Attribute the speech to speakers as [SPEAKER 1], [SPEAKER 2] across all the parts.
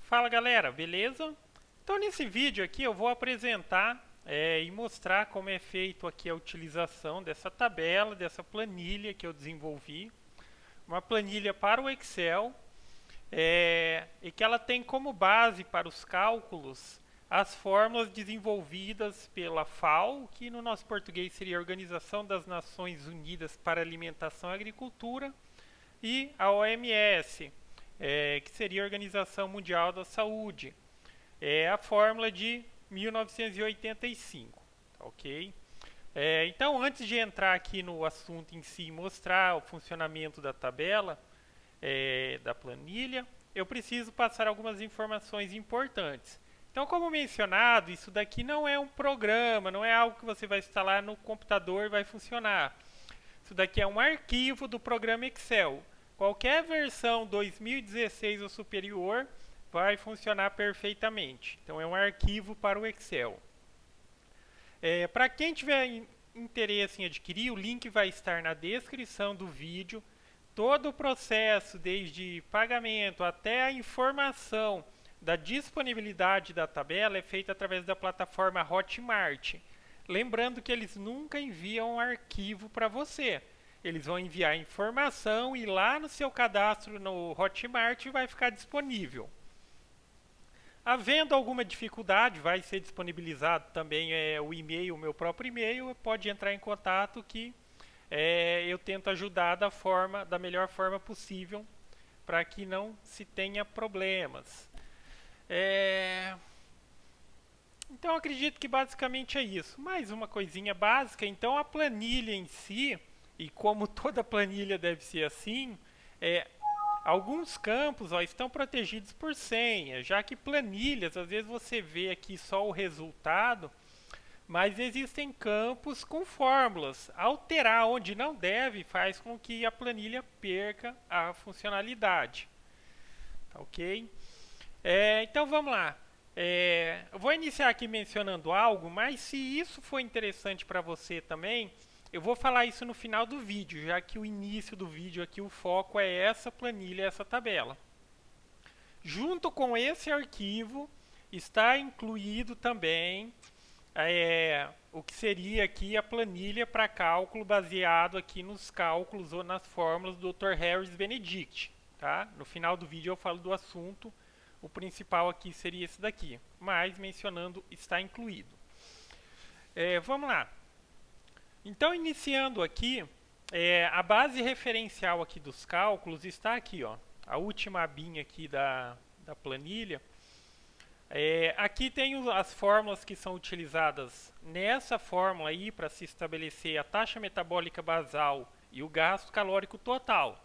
[SPEAKER 1] Fala galera, beleza? Então nesse vídeo aqui eu vou apresentar e mostrar como é feito aqui a utilização dessa tabela, dessa planilha que eu desenvolvi. Uma planilha para o Excel e que ela tem como base para os cálculos as fórmulas desenvolvidas pela FAO, que no nosso português seria a Organização das Nações Unidas para Alimentação e Agricultura, e a OMS, que seria a Organização Mundial da Saúde. É a fórmula de 1985, ok? Então, antes de entrar aqui no assunto em si e mostrar o funcionamento da tabela, da planilha, eu preciso passar algumas informações importantes. Então, como mencionado, isso daqui não é um programa, não é algo que você vai instalar no computador e vai funcionar. Isso daqui é um arquivo do programa Excel. Qualquer versão 2016 ou superior vai funcionar perfeitamente. Então é um arquivo para o Excel. Para quem tiver interesse em adquirir, o link vai estar na descrição do vídeo. Todo o processo, desde pagamento até a informação da disponibilidade da tabela, é feito através da plataforma Hotmart. Lembrando que eles nunca enviam um arquivo para você. Eles vão enviar informação e lá no seu cadastro no Hotmart vai ficar disponível. Havendo alguma dificuldade, vai ser disponibilizado também o e-mail, o meu próprio e-mail, pode entrar em contato que eu tento ajudar da melhor forma possível para que não se tenha problemas. Então acredito que basicamente é isso. Mais uma coisinha básica, então a planilha em si, e como toda planilha deve ser assim, alguns campos estão protegidos por senha, já que planilhas, às vezes você vê aqui só o resultado, mas existem campos com fórmulas. Alterar onde não deve faz com que a planilha perca a funcionalidade. Tá ok? Então vamos lá. Eu vou iniciar aqui mencionando algo, mas se isso for interessante para você também, eu vou falar isso no final do vídeo, já que o início do vídeo aqui, o foco é essa planilha, essa tabela. Junto com esse arquivo, está incluído também o que seria aqui a planilha para cálculo baseado aqui nos cálculos ou nas fórmulas do Dr. Harris Benedict. Tá? No final do vídeo eu falo do assunto. O principal aqui seria esse daqui, mas mencionando está incluído. Vamos lá. Então, iniciando aqui, a base referencial aqui dos cálculos está aqui, ó, a última abinha aqui da planilha. Aqui tem as fórmulas que são utilizadas nessa fórmula aí para se estabelecer a taxa metabólica basal e o gasto calórico total.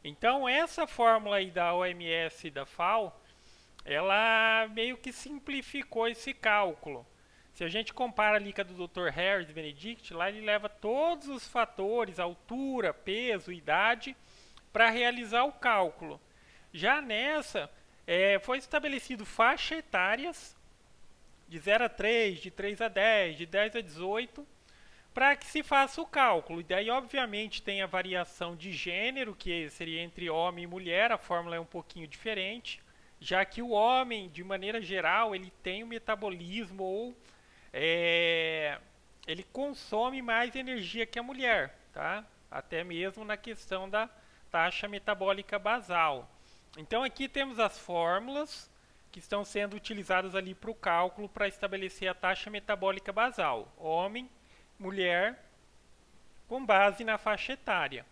[SPEAKER 1] Então, essa fórmula aí da OMS e da FAO, ela meio que simplificou esse cálculo. Se a gente compara ali com a do Dr. Harris Benedict, lá ele leva todos os fatores, altura, peso, idade, para realizar o cálculo. Já nessa, foi estabelecido faixas etárias de 0 a 3, de 3 a 10, de 10 a 18, para que se faça o cálculo. E daí, obviamente, tem a variação de gênero, que seria entre homem e mulher, a fórmula é um pouquinho diferente, já que o homem, de maneira geral, ele tem um metabolismo ou ele consome mais energia que a mulher, tá? Até mesmo na questão da taxa metabólica basal. Então aqui temos as fórmulas que estão sendo utilizadas ali para o cálculo para estabelecer a taxa metabólica basal. Homem, mulher, com base na faixa etária.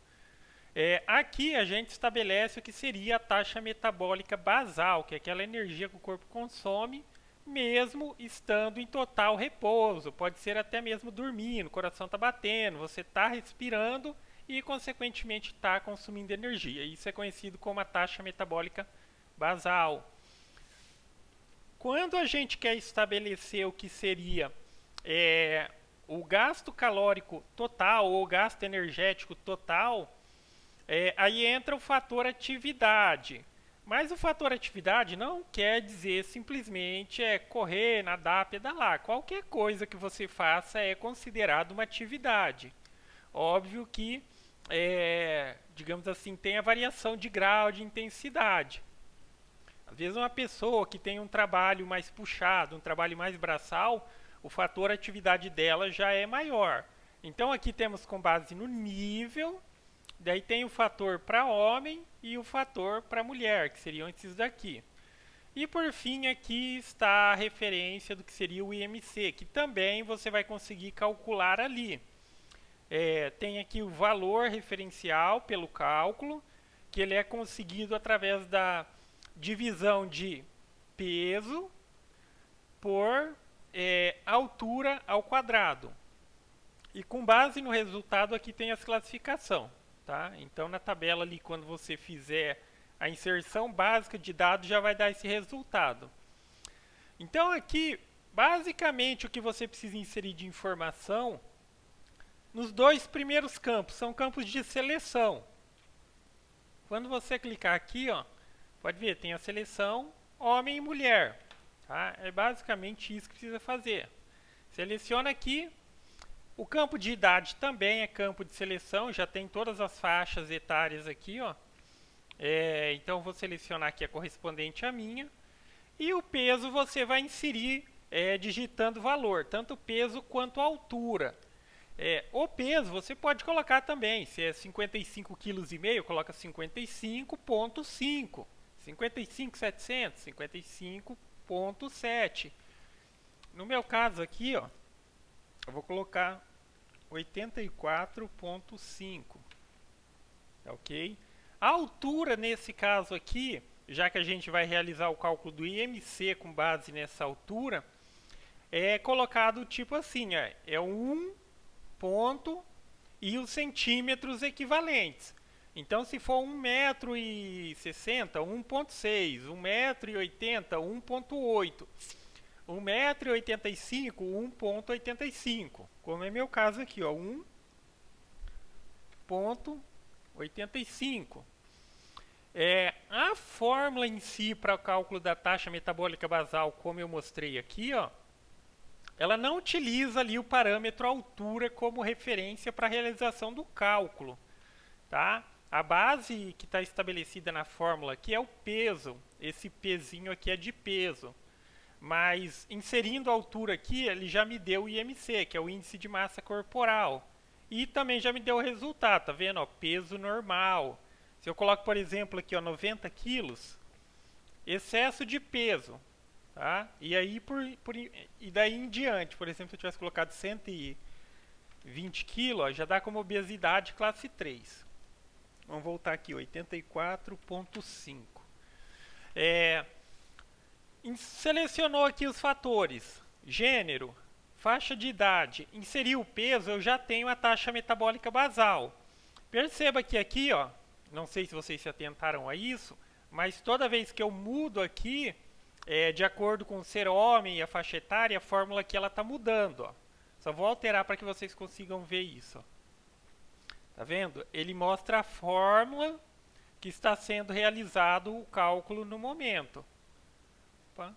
[SPEAKER 1] Aqui a gente estabelece o que seria a taxa metabólica basal, que é aquela energia que o corpo consome, mesmo estando em total repouso. Pode ser até mesmo dormindo, o coração está batendo, você está respirando e, consequentemente, está consumindo energia. Isso é conhecido como a taxa metabólica basal. Quando a gente quer estabelecer o que seria o gasto calórico total ou o gasto energético total, aí entra o fator atividade. Mas o fator atividade não quer dizer simplesmente correr, nadar, pedalar. Qualquer coisa que você faça é considerado uma atividade. Óbvio que, digamos assim, tem a variação de grau de intensidade. Às vezes uma pessoa que tem um trabalho mais puxado, um trabalho mais braçal, o fator atividade dela já é maior. Então aqui temos com base no nível, daí tem o fator para homem e o fator para mulher, que seriam esses daqui. E por fim aqui está a referência do que seria o IMC, que também você vai conseguir calcular ali. Tem aqui o valor referencial pelo cálculo, que ele é conseguido através da divisão de peso por altura ao quadrado. E com base no resultado aqui tem as classificação. Tá? Então na tabela ali, quando você fizer a inserção básica de dados, já vai dar esse resultado. Então aqui, basicamente o que você precisa inserir de informação nos dois primeiros campos, são campos de seleção. Quando você clicar aqui, ó, pode ver, tem a seleção homem e mulher. Tá? É basicamente isso que precisa fazer. Seleciona aqui. O campo de idade também é campo de seleção, já tem todas as faixas etárias aqui, ó. Então vou selecionar aqui a correspondente à minha. E o peso você vai inserir digitando o valor, tanto peso quanto altura. O peso você pode colocar também, se é 55,5 kg, coloca 55,5, 55,700, 55,7. No meu caso aqui, ó, eu vou colocar 84,5, ok? A altura nesse caso aqui, já que a gente vai realizar o cálculo do IMC com base nessa altura, é colocado tipo assim, é 1 ponto e os centímetros equivalentes. Então, se for 1,60 m, 1,6, 1,80 m, 1,8, 1,85 m, 1,85. Como é meu caso aqui, ó, 1,85. A fórmula em si para o cálculo da taxa metabólica basal, como eu mostrei aqui, ó, ela não utiliza ali o parâmetro altura como referência para a realização do cálculo. Tá? A base que está estabelecida na fórmula aqui é o peso. Esse pezinho aqui é de peso. Mas inserindo a altura aqui, ele já me deu o IMC, que é o índice de massa corporal. E também já me deu o resultado, tá vendo? Ó, peso normal. Se eu coloco, por exemplo, aqui ó, 90 quilos, excesso de peso. Tá? E aí e daí em diante, por exemplo, se eu tivesse colocado 120 kg, já dá como obesidade classe 3. Vamos voltar aqui, 84,5. Selecionou aqui os fatores: gênero, faixa de idade, inseriu o peso, eu já tenho a taxa metabólica basal. Perceba que aqui, ó, não sei se vocês se atentaram a isso, mas toda vez que eu mudo aqui, de acordo com o ser homem e a faixa etária, a fórmula aqui ela está mudando. Ó. Só vou alterar para que vocês consigam ver isso. Ó. Tá vendo? Ele mostra a fórmula que está sendo realizado o cálculo no momento. Opa.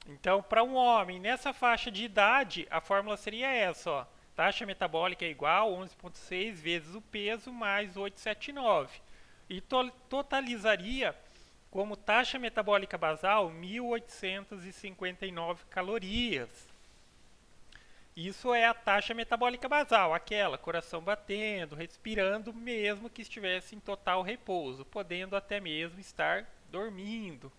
[SPEAKER 1] Então, para um homem nessa faixa de idade, a fórmula seria essa. Ó. Taxa metabólica é igual a 11,6 vezes o peso mais 879. E totalizaria como taxa metabólica basal 1.859 calorias. Isso é a taxa metabólica basal, aquela, coração batendo, respirando, mesmo que estivesse em total repouso, podendo até mesmo estar dormindo.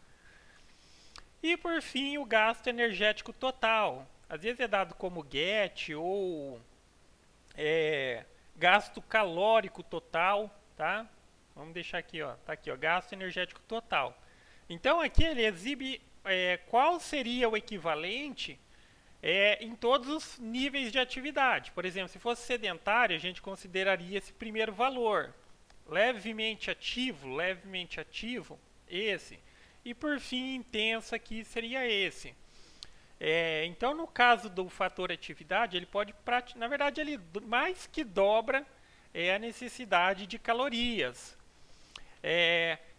[SPEAKER 1] E por fim, o gasto energético total. Às vezes é dado como GET ou gasto calórico total, tá? Vamos deixar aqui, ó, tá aqui, ó, gasto energético total. Então aqui ele exibe qual seria o equivalente em todos os níveis de atividade. Por exemplo, se fosse sedentário, a gente consideraria esse primeiro valor. Levemente ativo, esse. E por fim, intenso aqui seria esse. Então, no caso do fator atividade, ele pode, na verdade, ele mais que dobra a necessidade de calorias.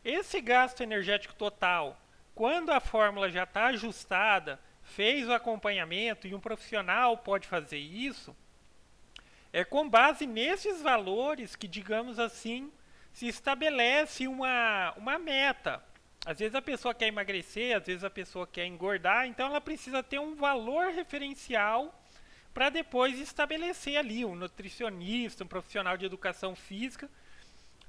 [SPEAKER 1] Esse gasto energético total, quando a fórmula já está ajustada, fez o acompanhamento e um profissional pode fazer isso, com base nesses valores que, digamos assim, se estabelece uma meta. Às vezes a pessoa quer emagrecer, às vezes a pessoa quer engordar, então ela precisa ter um valor referencial para depois estabelecer ali um nutricionista, um profissional de educação física,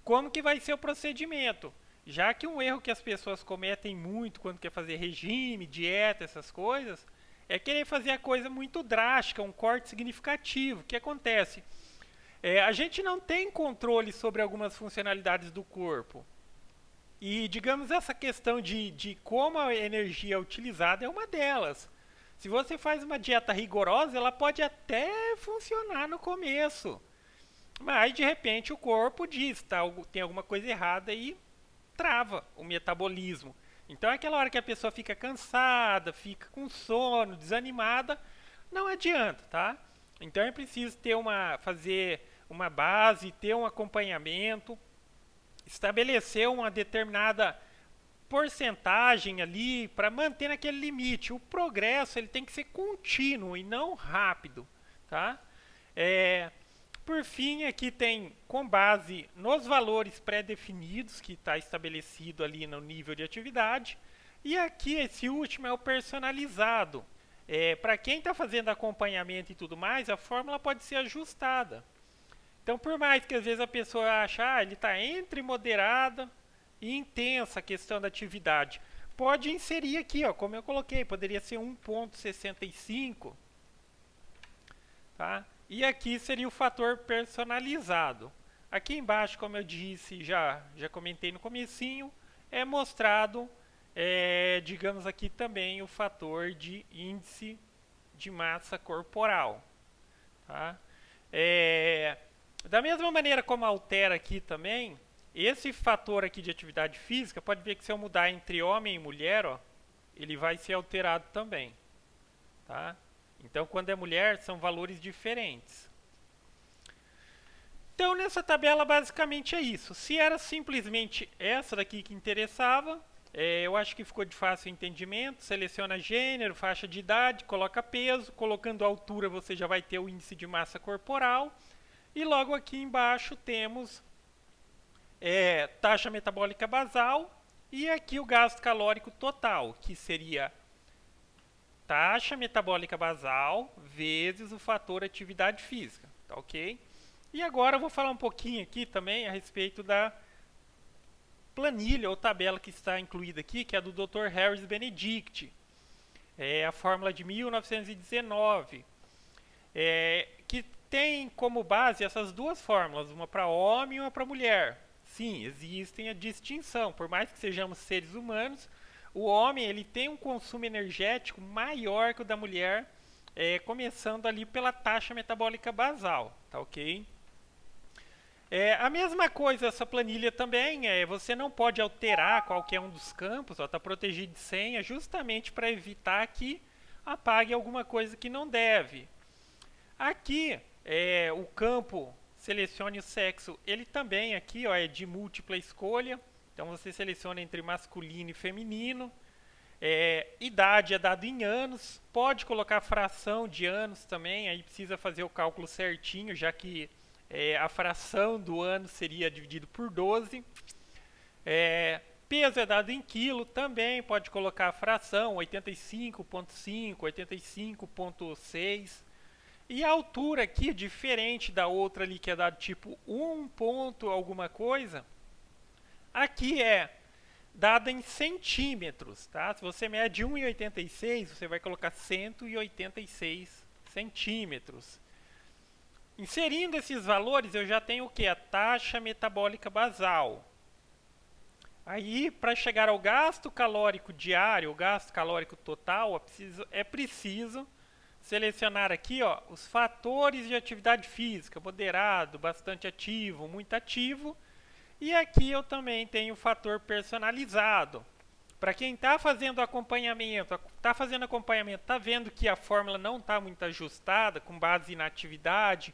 [SPEAKER 1] como que vai ser o procedimento. Já que um erro que as pessoas cometem muito quando quer fazer regime, dieta, essas coisas, é querer fazer a coisa muito drástica, um corte significativo. O que acontece? A gente não tem controle sobre algumas funcionalidades do corpo. E, digamos, essa questão de como a energia é utilizada é uma delas. Se você faz uma dieta rigorosa, ela pode até funcionar no começo. Mas, de repente, o corpo diz, tá, tem alguma coisa errada e trava o metabolismo. Então, é aquela hora que a pessoa fica cansada, fica com sono, desanimada, não adianta, tá? Então, é preciso fazer uma base, ter um acompanhamento, estabelecer uma determinada porcentagem ali para manter naquele limite. O progresso ele tem que ser contínuo e não rápido, tá? Por fim, aqui tem com base nos valores pré-definidos que está estabelecido ali no nível de atividade. E aqui esse último é o personalizado. Para quem está fazendo acompanhamento e tudo mais, a fórmula pode ser ajustada. Então, por mais que às vezes a pessoa ache, ele está entre moderada e intensa a questão da atividade, pode inserir aqui, ó, como eu coloquei, poderia ser 1,65, tá? E aqui seria o fator personalizado. Aqui embaixo, como eu disse, já comentei no comecinho, é mostrado, digamos aqui também, o fator de índice de massa corporal, tá? Da mesma maneira como altera aqui também, esse fator aqui de atividade física, pode ver que se eu mudar entre homem e mulher, ó, ele vai ser alterado também, tá? Então, quando é mulher, são valores diferentes. Então, nessa tabela, basicamente é isso. Se era simplesmente essa daqui que interessava, eu acho que ficou de fácil entendimento. Seleciona gênero, faixa de idade, coloca peso. Colocando altura, você já vai ter o índice de massa corporal. E logo aqui embaixo temos taxa metabólica basal e aqui o gasto calórico total, que seria taxa metabólica basal vezes o fator atividade física, tá ok? E agora eu vou falar um pouquinho aqui também a respeito da planilha ou tabela que está incluída aqui, que é do Dr. Harris Benedict. É a fórmula de 1919, que tem como base essas duas fórmulas, uma para homem e uma para mulher. Sim, existem a distinção, por mais que sejamos seres humanos, o homem ele tem um consumo energético maior que o da mulher, começando ali pela taxa metabólica basal, tá ok? A mesma coisa essa planilha também, você não pode alterar qualquer um dos campos, está protegido de senha, justamente para evitar que apague alguma coisa que não deve. Aqui, o campo selecione o sexo, ele também aqui é de múltipla escolha, então você seleciona entre masculino e feminino. Idade é dado em anos, pode colocar fração de anos também, aí precisa fazer o cálculo certinho, já que a fração do ano seria dividido por 12. Peso é dado em quilo, também pode colocar a fração 85,5, 85,6. E a altura aqui, diferente da outra ali que é dado tipo 1 ponto alguma coisa, aqui é dada em centímetros, tá? Se você mede 1,86, você vai colocar 186 centímetros. Inserindo esses valores, eu já tenho o que? A taxa metabólica basal. Aí, para chegar ao gasto calórico diário, o gasto calórico total, é preciso selecionar aqui os fatores de atividade física, moderado, bastante ativo, muito ativo. E aqui eu também tenho o fator personalizado. Para quem está fazendo acompanhamento, está vendo que a fórmula não está muito ajustada, com base na atividade,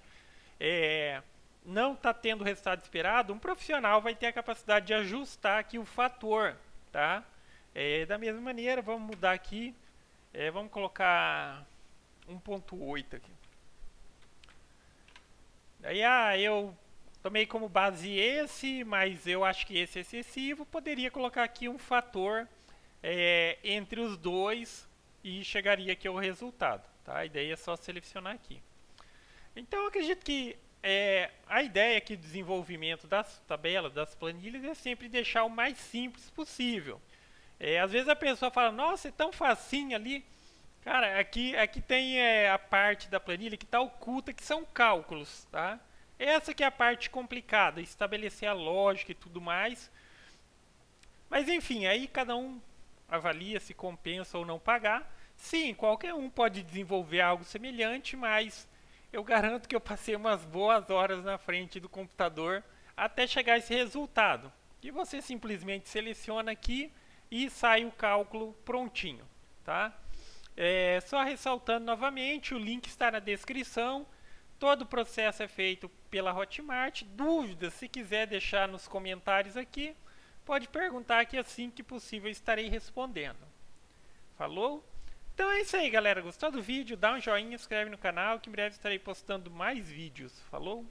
[SPEAKER 1] não está tendo o resultado esperado, um profissional vai ter a capacidade de ajustar aqui o fator, tá? Da mesma maneira, vamos mudar aqui, vamos colocar 1,8 aqui. Aí eu tomei como base esse, mas eu acho que esse é excessivo. Poderia colocar aqui um fator entre os dois e chegaria aqui ao resultado. Tá? A ideia é só selecionar aqui. Então eu acredito que a ideia aqui do desenvolvimento das tabelas, das planilhas, é sempre deixar o mais simples possível. Às vezes a pessoa fala, nossa, é tão facinho ali. Cara, aqui tem a parte da planilha que está oculta, que são cálculos, tá? Essa que é a parte complicada, estabelecer a lógica e tudo mais. Mas enfim, aí cada um avalia se compensa ou não pagar. Sim, qualquer um pode desenvolver algo semelhante, mas eu garanto que eu passei umas boas horas na frente do computador até chegar a esse resultado. E você simplesmente seleciona aqui e sai o cálculo prontinho, tá? Só ressaltando novamente, o link está na descrição. Todo o processo é feito pela Hotmart. Dúvidas, se quiser deixar nos comentários aqui, pode perguntar que assim que possível estarei respondendo. Falou? Então é isso aí, galera. Gostou do vídeo? Dá um joinha, se inscreve no canal que em breve estarei postando mais vídeos. Falou?